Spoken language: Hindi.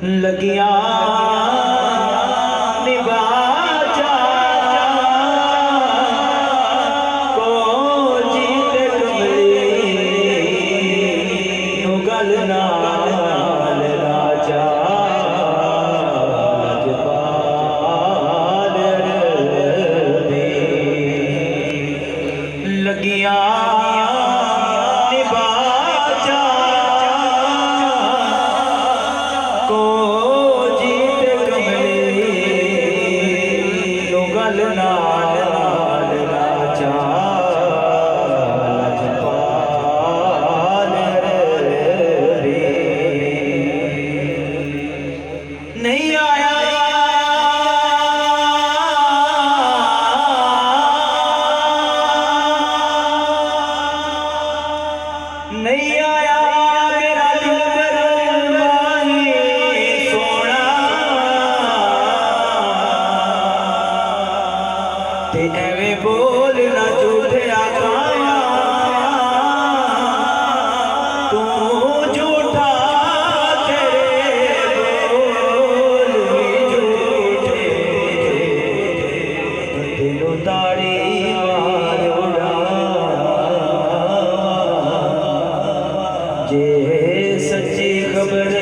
लगिया निबाजा को जीत कमली नुगल नाल राजा जपाल दे लगिया नहीं आया नहीं आया मेरा दिल सोना ते एवें बोल ना झूठे आखाया तू झूठा ताड़ी मार उड़ा जे सच्ची खबर